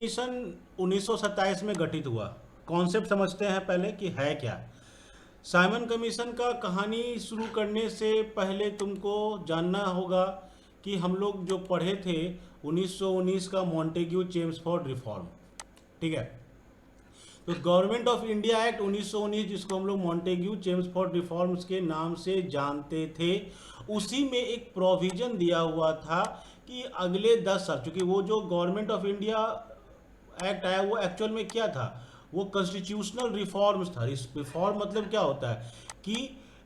सन 1927 में गठित हुआ। कॉन्सेप्ट समझते हैं पहले कि है क्या। साइमन कमीशन का कहानी शुरू करने से पहले तुमको जानना होगा कि हम लोग जो पढ़े थे 1919 का मॉन्टेग्यू चेम्सफोर्ड रिफॉर्म। ठीक है, तो गवर्नमेंट ऑफ इंडिया एक्ट 1919 जिसको हम लोग मॉन्टेग्यू चेम्सफोर्ड रिफॉर्म्स के नाम से जानते थे, उसी में एक प्रोविजन दिया हुआ था कि अगले 10 साल, चूंकि वो जो गवर्नमेंट ऑफ इंडिया एक्ट आया वो एक्चुअल में क्या था, वो कॉन्स्टिट्यूशनल रिफॉर्म्स था। रिफॉर्म मतलब क्या होता है कि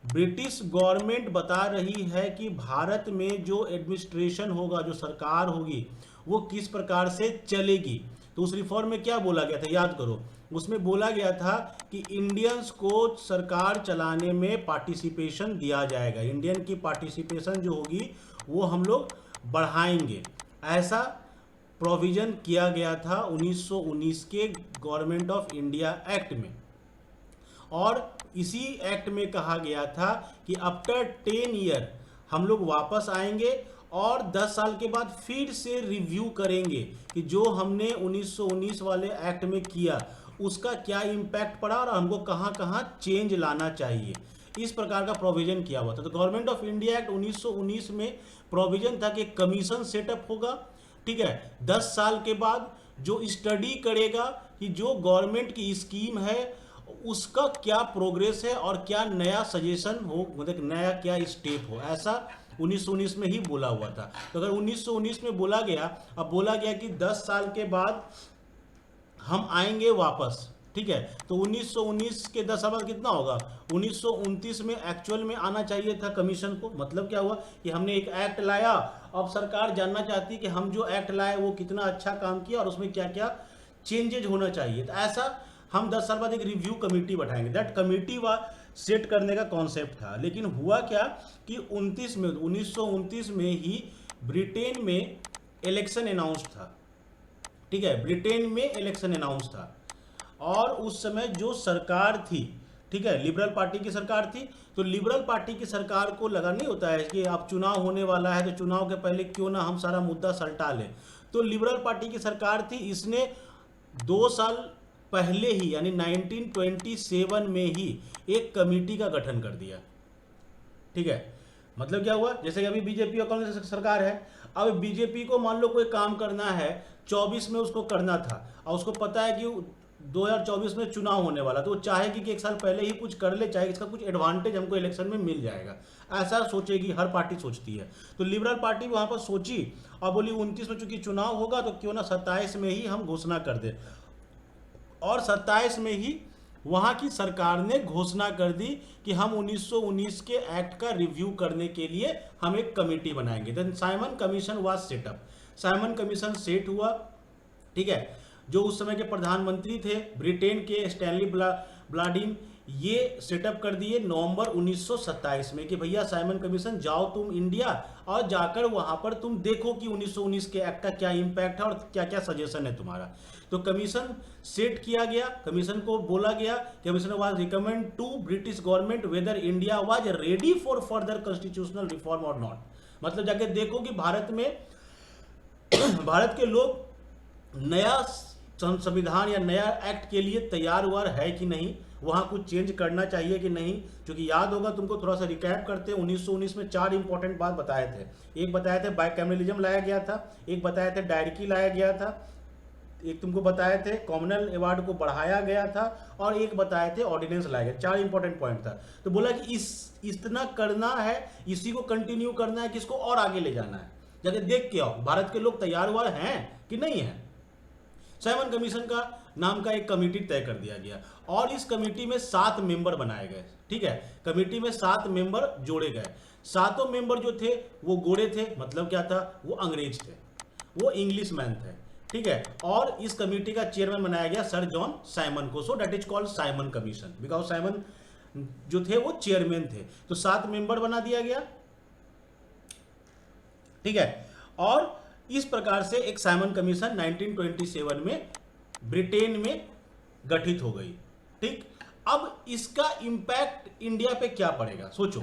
ब्रिटिश गवर्नमेंट बता रही है कि भारत में जो एडमिनिस्ट्रेशन होगा, जो सरकार होगी, वो किस प्रकार से चलेगी। तो उस रिफॉर्म में क्या बोला गया था, याद करो। उसमें बोला गया था कि इंडियंस को सरकार चलाने में पार्टिसिपेशन दिया जाएगा, इंडियन की पार्टिसिपेशन जो होगी वो हम लोग बढ़ाएंगे। ऐसा प्रोविजन किया गया था 1919 के गवर्नमेंट ऑफ इंडिया एक्ट में। और इसी एक्ट में कहा गया था कि आफ्टर 10 ईयर हम लोग वापस आएंगे और 10 साल के बाद फिर से रिव्यू करेंगे कि जो हमने 1919 वाले एक्ट में किया उसका क्या इम्पैक्ट पड़ा और हमको कहाँ कहाँ चेंज लाना चाहिए। इस प्रकार का प्रोविजन किया हुआ था। तो गवर्नमेंट ऑफ इंडिया एक्ट 1919 में प्रोविजन था कि कमीशन सेटअप होगा। ठीक है, 10 साल के बाद जो स्टडी करेगा कि जो गवर्नमेंट की स्कीम है उसका क्या प्रोग्रेस है और क्या नया सजेशन हो, मतलब नया क्या स्टेप हो। ऐसा 1919 में ही बोला हुआ था। तो अगर 1919 में बोला गया, अब बोला गया कि 10 साल के बाद हम आएंगे वापस। ठीक है, तो 1919 के 10 साल बाद कितना होगा, 1929 में एक्चुअल में आना चाहिए था कमीशन को। मतलब क्या हुआ कि हमने एक एक्ट लाया, अब सरकार जानना चाहती कि हम जो एक्ट लाए वो कितना अच्छा काम किया और उसमें क्या क्या चेंजेज होना चाहिए। तो ऐसा हम 10 साल बाद एक रिव्यू कमेटी बैठाएंगे। दैट कमेटी सेट करने का कॉन्सेप्ट था। लेकिन हुआ क्या कि 1929 में ही ब्रिटेन में इलेक्शन अनाउंस था। ठीक है, ब्रिटेन में इलेक्शन अनाउंस था और उस समय जो सरकार थी, ठीक है, लिबरल पार्टी की सरकार थी। तो लिबरल पार्टी की सरकार को लगा, नहीं होता है कि अब चुनाव होने वाला है तो चुनाव के पहले क्यों ना हम सारा मुद्दा सलटा लें। तो लिबरल पार्टी की सरकार थी, इसने 2 साल पहले ही यानी 1927 में ही एक कमेटी का गठन कर दिया। ठीक है, मतलब क्या हुआ, जैसे कि अभी बीजेपी और कांग्रेस सरकार है, अब बीजेपी को मान लो कोई काम करना है 24 में उसको करना था और उसको पता है कि 2024 में चुनाव होने वाला, तो वो चाहेगी कि एक साल पहले ही कुछ कर ले, चाहे इसका कुछ एडवांटेज हमको इलेक्शन में मिल जाएगा। ऐसा सोचेगी, हर पार्टी सोचती है। तो लिबरल पार्टी वहां पर सोची और बोली 29 में चूंकि चुनाव होगा तो क्यों ना 27 में ही हम घोषणा कर दें। और 27 में ही वहां की सरकार ने घोषणा कर दी कि हम 1919 के एक्ट का रिव्यू करने के लिए हम एक कमेटी बनाएंगे। Then Simon commission was set up. Simon commission set हुआ। ठीक है, जो उस समय के प्रधानमंत्री थे ब्रिटेन के स्टैनली ब्लाडिन, ये सेटअप कर दिए नवंबर 1927 में कि भैया साइमन कमीशन जाओ तुम इंडिया और जाकर वहां पर तुम देखो कि 1919 के एक्ट का क्या इंपैक्ट है और क्या क्या सजेशन है तुम्हारा। तो कमीशन सेट किया गया। कमीशन को बोला गया, commission was recommend to British government whether India was ready for further constitutional reform or not. मतलब जाके देखो कि भारत में भारत के लोग नया संविधान या नया एक्ट के लिए तैयार हुआ है कि नहीं, वहां कुछ चेंज करना चाहिए कि नहीं। क्योंकि याद होगा तुमको, थोड़ा सा रिकैप करते हैं, 1919 में 4 इंपॉर्टेंट बात बताए थे। एक बताए थे बाइकैमरलिज्म लाया गया था, एक बताए थे डायरकी लाया गया था, एक तुमको बताए थे कॉमनल अवार्ड को बढ़ाया गया था और एक बताए थे ऑर्डिनेंस लाया गया। 4 इंपॉर्टेंट पॉइंट था। तो बोला कि इतना करना है, इसी को कंटिन्यू करना है, किसको और आगे ले जाना है। जाके देख के आओ भारत के लोग तैयार हुआ हैं कि नहीं है। साइमन कमीशन का नाम का एक कमेटी तय कर दिया गया और इस कमेटी में 7 मेंबर बनाए गए। ठीक है, कमेटी में 7 मेंबर जोड़े गए। 7 मेंबर जो थे वो गोरे थे। मतलब क्या था, वो अंग्रेज थे, वो इंग्लिश मैन थे। ठीक है, और इस कमेटी का चेयरमैन बनाया गया सर जॉन साइमन को। So that is called Simon commission because Simon जो थे वो चेयरमैन थे। तो 7 मेंबर बना दिया गया। ठीक है, और इस प्रकार से एक साइमन कमीशन 1927 में ब्रिटेन में गठित हो गई। ठीक, अब इसका इंपैक्ट इंडिया पे क्या पड़ेगा, सोचो।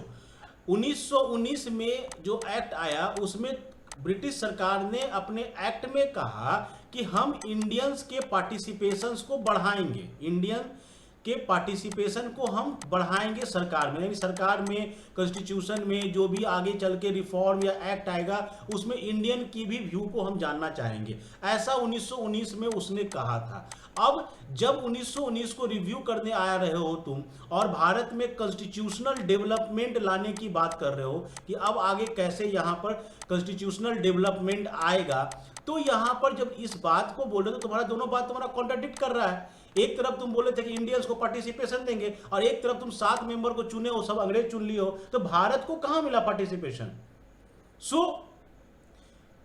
1919 में जो एक्ट आया उसमें ब्रिटिश सरकार ने अपने एक्ट में कहा कि हम इंडियंस के पार्टिसिपेशंस को बढ़ाएंगे, इंडियन के पार्टिसिपेशन को हम बढ़ाएंगे सरकार में, यानी सरकार में, कॉन्स्टिट्यूशन में जो भी आगे चल के रिफॉर्म या एक्ट आएगा उसमें इंडियन की भी व्यू को हम जानना चाहेंगे। ऐसा 1919 में उसने कहा था। अब जब 1919 को रिव्यू करने आ रहे हो तुम और भारत में कॉन्स्टिट्यूशनल डेवलपमेंट लाने की बात कर रहे हो कि अब आगे कैसे यहाँ पर कॉन्स्टिट्यूशनल डेवलपमेंट आएगा, तो यहाँ पर जब इस बात को बोल रहे हो तो तुम्हारा दोनों बात तुम्हारा कॉन्ट्राडिक्ट कर रहा है। एक तरफ तुम बोले थे कि इंडियंस को पार्टिसिपेशन देंगे और एक तरफ तुम 7 मेंबर को चुने हो, सब अंग्रेज चुन लिए हो, तो भारत को कहां मिला पार्टिसिपेशन?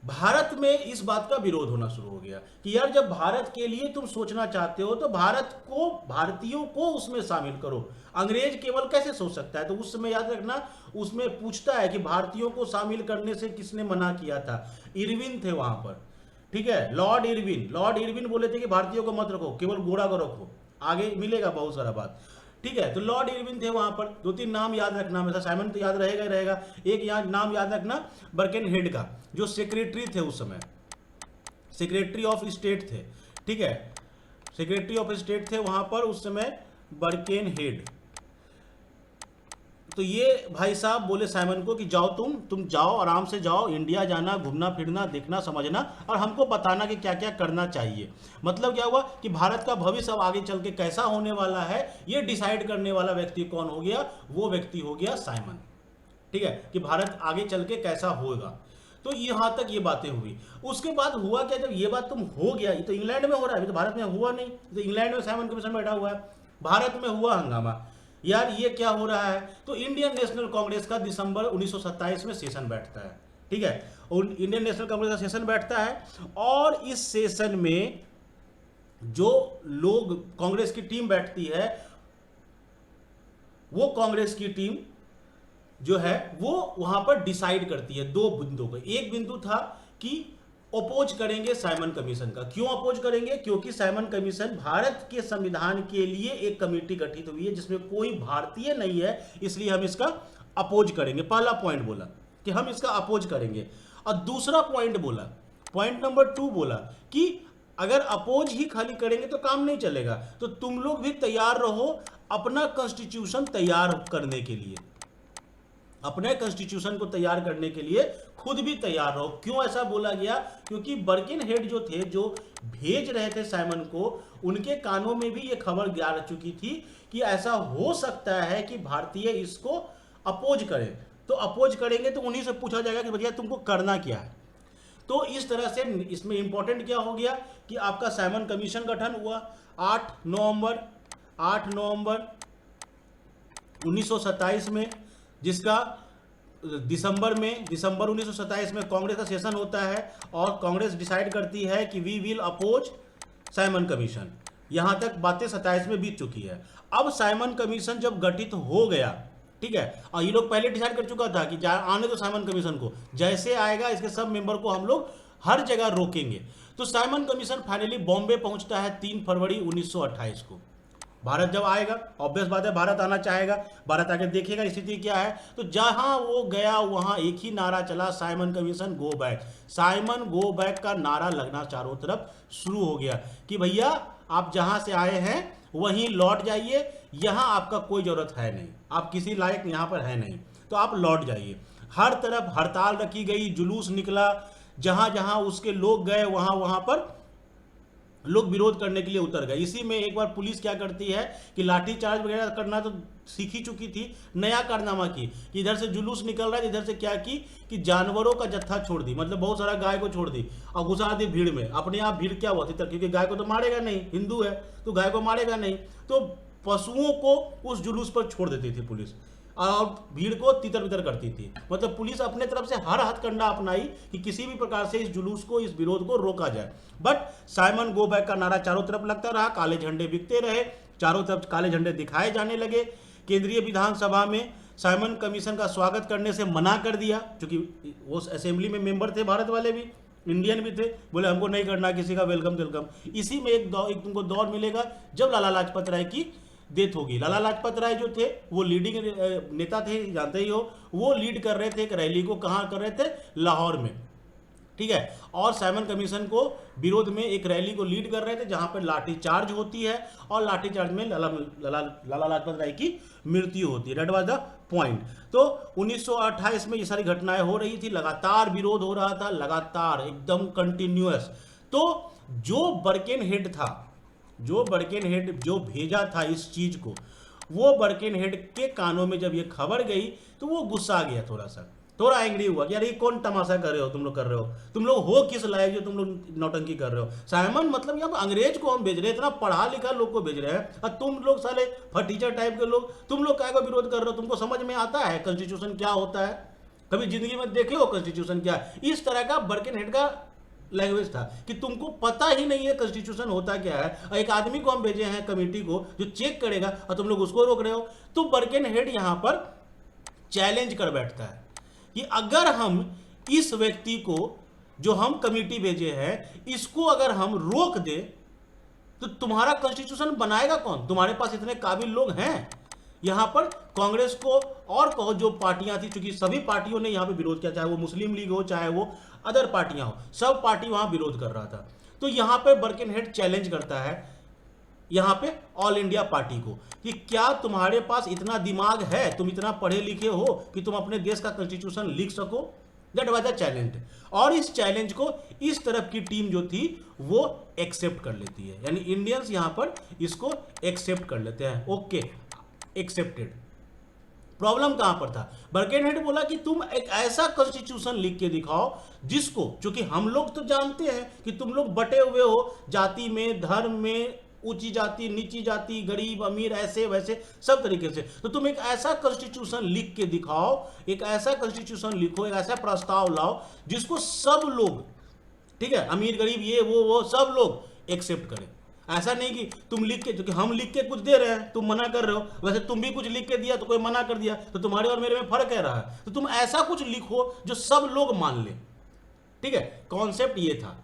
भारत में इस बात का विरोध होना शुरू हो गया कि यार जब भारत के लिए तुम सोचना चाहते हो तो भारत को, भारतीयों को उसमें शामिल करो। अंग्रेज केवल कैसे सोच सकता है? तो उस समय याद रखना उसमें पूछता है कि भारतीयों को शामिल करने से किसने मना किया था। इरविन थे वहां पर, ठीक है, लॉर्ड इरविन बोले थे कि भारतीयों को मत रखो, केवल गोरा को रखो। आगे मिलेगा बहुत सारा बात, ठीक है। तो लॉर्ड इरविन थे वहां पर। 2-3 नाम याद रखना, हमेशा साइमन तो याद रहेगा ही रहेगा। एक नाम याद रखना बर्केनहेड का, जो सेक्रेटरी थे उस समय, सेक्रेटरी ऑफ स्टेट थे, ठीक है, सेक्रेटरी ऑफ स्टेट थे वहां पर उस समय बर्केनहेड। तो ये भाई साहब बोले साइमन को कि जाओ तुम जाओ, आराम से जाओ, इंडिया जाना, घूमना फिरना, देखना समझना और हमको बताना कि क्या क्या करना चाहिए। मतलब क्या हुआ कि भारत का भविष्य अब आगे चल के कैसा होने वाला है ये डिसाइड करने वाला व्यक्ति कौन हो गया? वो व्यक्ति हो गया साइमन, ठीक है, कि भारत आगे चल के कैसा होगा। तो यहां तक ये बातें हुई। उसके बाद हुआ क्या, जब ये बात तुम हो गया, ये तो इंग्लैंड में हो रहा है, अभी तो भारत में हुआ नहीं, तो इंग्लैंड में साइमन कमीशन बैठा हुआ है, भारत में हुआ हंगामा, यार ये क्या हो रहा है। तो इंडियन नेशनल कांग्रेस का दिसंबर 1927 में सेशन बैठता है, ठीक है, और इंडियन नेशनल कांग्रेस का सेशन बैठता है और इस सेशन में जो लोग, कांग्रेस की टीम बैठती है, वो कांग्रेस की टीम जो है वो वहां पर डिसाइड करती है 2 बिंदु को। एक बिंदु था कि अपोज करेंगे साइमन कमीशन का। क्यों अपोज करेंगे? क्योंकि साइमन कमीशन भारत के संविधान के लिए एक कमेटी गठित हुई है जिसमें कोई भारतीय नहीं है, इसलिए हम इसका अपोज करेंगे। पहला पॉइंट बोला कि हम इसका अपोज करेंगे। और दूसरा पॉइंट बोला, पॉइंट नंबर 2 बोला कि अगर अपोज ही खाली करेंगे तो काम नहीं चलेगा, तो तुम लोग भी तैयार रहो अपना कॉन्स्टिट्यूशन तैयार करने के लिए, अपने कॉन्स्टिट्यूशन को तैयार करने के लिए खुद भी तैयार रहो। क्यों ऐसा बोला गया? क्योंकि बर्किनहेड जो थे, जो भेज रहे थे साइमन को, उनके कानों में भी ये खबर जा चुकी थी कि ऐसा हो सकता है कि भारतीय इसको अपोज करें। तो अपोज करेंगे तो उन्हीं से पूछा जाएगा कि भैया तुमको करना क्या है। तो इस तरह से इसमें इंपॉर्टेंट क्या हो गया कि आपका साइमन कमीशन गठन हुआ 8 नवंबर 1927 में, जिसका दिसंबर 1927 में कांग्रेस का सेशन होता है और कांग्रेस डिसाइड करती है कि we will oppose Simon commission. यहां तक बातें 27 में बीत चुकी है। अब साइमन कमीशन जब गठित हो गया, ठीक है, और ये लोग पहले डिसाइड कर चुका था कि आने दो साइमन कमीशन को, जैसे आएगा इसके सब मेंबर को हम लोग हर जगह रोकेंगे। तो साइमन कमीशन फाइनली बॉम्बे पहुंचता है 3 फरवरी 1928 को। भारत जब आएगा, ऑब्वियस बात है भारत आना चाहेगा, भारत आके देखेगा स्थिति क्या है। तो जहां वो गया वहां एक ही नारा चला, Simon commission go back. Simon go back का नारा लगना चारों तरफ शुरू हो गया कि भैया आप जहां से आए हैं वहीं लौट जाइए, यहां आपका कोई जरूरत है नहीं, आप किसी लायक यहां पर है नहीं, तो आप लौट जाइए। हर तरफ हड़ताल रखी गई, जुलूस निकला, जहां जहां उसके लोग गए वहां वहां पर लोग विरोध करने के लिए उतर गए। इसी में एक बार पुलिस क्या करती है कि लाठीचार्ज वगैरह करना तो सीख ही चुकी थी, नया कारनामा की कि इधर से जुलूस निकल रहा है, इधर से क्या की कि जानवरों का जत्था छोड़ दी, मतलब बहुत सारा गाय को छोड़ दी और घुसा दी भीड़ में। अपने आप भीड़ क्या होती थी, क्योंकि गाय को तो मारेगा नहीं, हिंदू है तो गाय को मारेगा नहीं, तो पशुओं को उस जुलूस पर छोड़ देती थी पुलिस और भीड़ को तितर बितर करती थी। मतलब पुलिस अपने तरफ से हर हथकंडा अपनाई कि किसी भी प्रकार से इस जुलूस को, इस विरोध को रोका जाए। बट साइमन गो बैक का नारा चारों तरफ लगता रहा, काले झंडे बिकते रहे, चारों तरफ काले झंडे दिखाए जाने लगे। केंद्रीय विधानसभा में साइमन कमीशन का स्वागत करने से मना कर दिया, क्योंकि वो असेंबली में मेंबर थे, भारत वाले भी, इंडियन भी थे, बोले हमको नहीं करना किसी का वेलकम वेलकम। इसी में एक तुमको दौर मिलेगा जब लाला लाजपत राय की डेथ होगी। लाला लाजपत राय जो थे वो लीडिंग नेता थे, जानते ही हो, वो लीड कर रहे थे एक रैली को। कहाँ कर रहे थे? लाहौर में। ठीक है। और साइमन कमीशन को विरोध में एक रैली को लीड कर रहे थे जहां पर लाठीचार्ज होती है और लाठीचार्ज में लाला लाजपत राय की मृत्यु होती है। That was the point. तो 1928 में ये सारी घटनाएं हो रही थी, लगातार विरोध हो रहा था, लगातार एकदम कंटिन्यूअस। तो जो बर्केनहेड था, जो बर्केनहेड जो भेजा था इस चीज को, वो बर्केनहेड के कानों में जब ये खबर गई तो वो गुस्सा आ गया, थोड़ा एंग्री हुआ कि यार ये कौन तमाशा कर रहे हो, तुम लोग कर रहे हो, तुम लोग हो किस लायक जो तुम लोग नौटंकी कर रहे हो। साइमन मतलब यहाँ अंग्रेज को हम भेज रहे हैं, इतना पढ़ा लिखा लोग को भेज रहे हैं, और तुम लोग साले फटीचर टाइप के लोग, तुम लोग काय को विरोध कर रहे हो, तुमको समझ में आता है कॉन्स्टिट्यूशन क्या होता है? कभी जिंदगी में देखे हो कॉन्स्टिट्यूशन क्या है? इस तरह का बर्केनहेड का लैंग्वेज था कि तुमको पता ही नहीं है कॉन्स्टिट्यूशन होता क्या है, और एक आदमी को हम भेजे हैं कमेटी को जो चेक करेगा और तुम लोग उसको रोक रहे हो। तो बर्केनहेड यहां पर चैलेंज कर बैठता है कि अगर हम इस व्यक्ति को जो हम कमेटी भेजे हैं इसको अगर हम रोक दे तो तुम्हारा कॉन्स्टिट्यूशन बनाएगा कौन? तुम्हारे पास इतने काबिल लोग हैं? यहां पर कांग्रेस को और कहो जो पार्टियां थी, क्योंकि सभी पार्टियों ने यहां पे विरोध किया, चाहे वो मुस्लिम लीग हो चाहे वो अदर पार्टियां हो, सब पार्टी वहां विरोध कर रहा था। तो यहां पे बर्केनहेड चैलेंज करता है यहां पे ऑल इंडिया पार्टी को कि क्या तुम्हारे पास इतना दिमाग है, तुम इतना पढ़े लिखे हो कि तुम अपने देश का कॉन्स्टिट्यूशन लिख सको? That was the challenge. और इस चैलेंज को इस तरफ की टीम जो थी वो एक्सेप्ट कर लेती है, यानी इंडियंस यहां पर इसको एक्सेप्ट कर लेते हैं। Okay, accepted. प्रॉब्लम कहां पर था? बर्केनहेड बोला कि तुम एक ऐसा कॉन्स्टिट्यूशन लिख के दिखाओ जिसको, क्योंकि हम लोग तो जानते हैं कि तुम लोग बटे हुए हो जाति में, धर्म में, ऊंची जाति, नीची जाति, गरीब अमीर, ऐसे वैसे सब तरीके से, तो तुम एक ऐसा कॉन्स्टिट्यूशन लिख के दिखाओ, एक ऐसा कॉन्स्टिट्यूशन लिखो, एक ऐसा प्रस्ताव लाओ जिसको सब लोग, ठीक है, अमीर गरीब ये वो सब लोग एक्सेप्ट करें। ऐसा नहीं कि तुम लिख के, क्योंकि हम लिख के कुछ दे रहे हैं, तुम मना कर रहे हो, वैसे तुम भी कुछ लिख के दिया तो कोई मना कर दिया, तो तुम्हारे और मेरे में फर्क है रहा है। तो तुम ऐसा कुछ लिखो जो सब लोग मान ले, ठीक है, कॉन्सेप्ट ये था।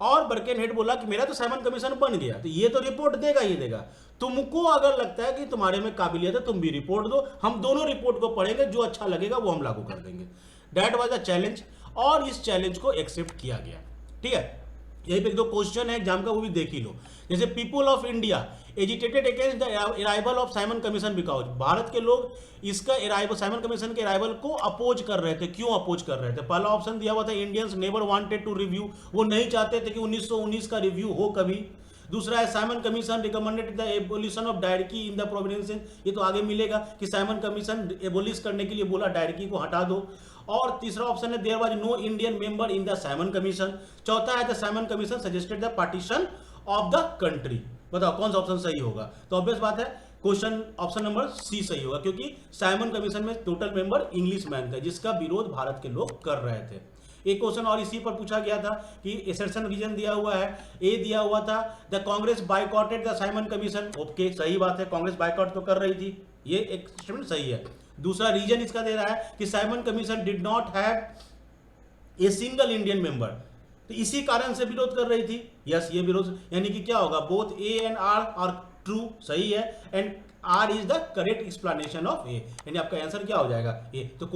और बर्केनहेड बोला कि मेरा तो साइमन कमीशन बन गया, तो ये तो रिपोर्ट देगा ही देगा, तुमको अगर लगता है कि तुम्हारे में काबिलियत है तुम भी रिपोर्ट दो, हम दोनों रिपोर्ट को पढ़ेंगे, जो अच्छा लगेगा वो हम लागू कर देंगे। दैट वाज द चैलेंज, और इस चैलेंज को एक्सेप्ट किया गया। ठीक है, यही पे एक दो क्वेश्चन है एग्जाम का, वो भी देख ही लो। जैसे people of India agitated against the arrival of Simon commission because, Bharat के लोग इसका अराइवल, साइमन कमीशन के अराइवल को अपोज कर रहे थे। क्यों अपोज कर रहे थे? पहला ऑप्शन दिया हुआ था Indians never wanted to review, वो नहीं चाहते थे कि 1919 का रिव्यू हो कभी। दूसरा है Simon commission recommended the abolition of dyarchy in the Providence, ये तो आगे मिलेगा कि साइमन कमीशन एबोलिश करने के लिए बोला डायरकी को हटा दो। और तीसरा ऑप्शन है there was no Indian member in the Simon commission. चौथा है the Simon commission suggested the partition of the country. बताओ कौन सा ऑप्शन सही होगा? तो ऑब्वियस बात है क्वेश्चन ऑप्शन नंबर सी सही होगा, क्योंकि साइमन कमीशन में टोटल मेंबर इंग्लिश मैन थे जिसका विरोध भारत के लोग कर रहे थे। एक क्वेश्चन और इसी पर पूछा गया था कि एसेशन रीजन दिया हुआ है, ए दिया हुआ था the Congress बायकॉटेड the Simon commission. Okay, सही बात है, कांग्रेस बायकॉट तो कर रही थी, ये एक स्टेटमेंट सही है। दूसरा रीजन इसका दे रहा है कि Simon commission did not have a single Indian member, तो इसी कारण से विरोध कर रही थी। यस, ये विरोध यानी कि क्या होगा, both A and R are true, सही है, and R is the correct explanation of A, यानी आपका आंसर क्या हो जाएगा ए। तो